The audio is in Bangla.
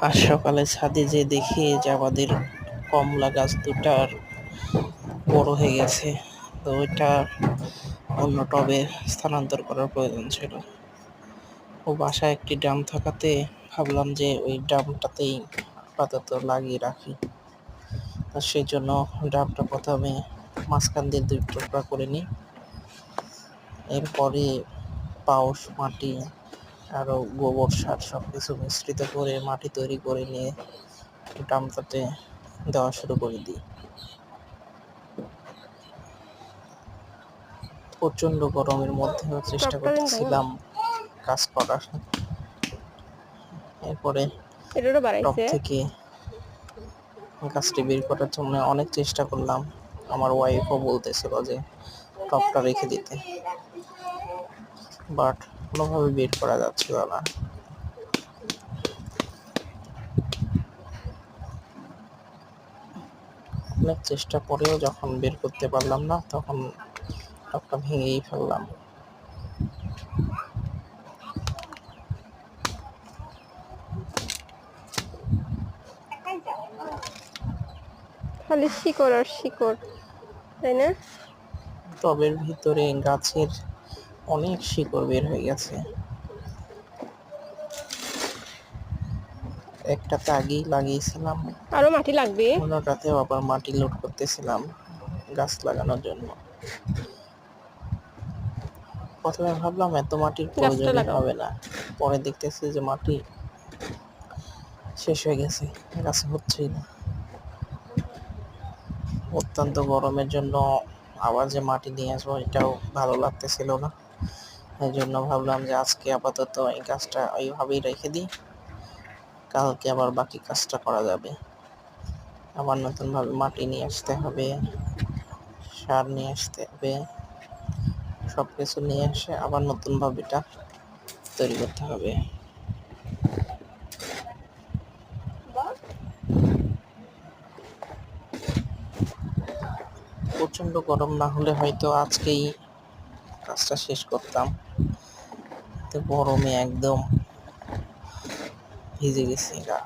আজ সকালে ছাদে যেয়ে দেখি যে আমাদের কমলা গাছ দুটার বড় হয়ে গেছে। তো ওইটা অন্য টবে স্থানান্তর করার প্রয়োজন ছিল। ও বাসায় একটি ড্রাম থাকাতে ভাবলাম যে ওই ড্রামটাতেই আপাতত লাগিয়ে রাখি। তো সেই জন্য ড্রামটা প্রথমে মাঝখান দিয়ে 2 টুকরা করে নিই। এরপরে পাউশ মাটি আরও গোবর সার সব কিছু মিশ্রিত করে মাটি তৈরি করে নিয়ে ড্রামটাতে দেওয়া শুরু করে দিই। প্রচণ্ড গরমের মধ্যেও চেষ্টা টপটা দিন ভাঙা করতেছিলাম কাজ করার। এরপরে এটারও টব বাড়াইছে। থেকে গাছটি বের করার জন্য অনেক চেষ্টা করলাম। আমার ওয়াইফও বলতেছিল যে টবটা রেখে দিতে, বাট কোনোভাবে বের করা যাচ্ছিল না। অনেক চেষ্টা করেও যখন বের করতে পারলাম না, তখন টবটা ভেঙেই ফেললাম। খালি শিকড় আর শিকড়, তাই না? টবের ভিতরে গাছের অনেক শিকড় বের হয়ে গেছে। একটাতে আগেই লাগিয়েছিলাম, আরো মাটি লাগবে। অন্যটাতেও আবার মাটি লোড করতেছিলাম গাছ লাগানোর জন্য। প্রথমে ভাবলাম এত মাটির গাছটা প্রয়োজনই লাগাও। হবে না, পরে দেখতেছি যে মাটি শেষ হয়ে গেছে, গাছে হচ্ছেই না। অত্যন্ত গরমের জন্য আবার যে মাটি নিয়ে আসবো এটাও ভালো লাগতেছিল না। এই জন্য ভাবলাম যে আজকে আপাতত এই গাছটা এইভাবেই রেখে দিই, কালকে আবার বাকি কাজটা করা যাবে। আবার নতুনভাবে মাটি নিয়ে আসতে হবে, সার নিয়ে আসতে হবে, সব কিছু নিয়ে এসে আবার নতুনভাবে এটা তৈরি করতে হবে। প্রচণ্ড গরম না হলে হয়তো আজকেই কাজটা শেষ করতাম, তো গরমে একদম ভিজে গেছি গা।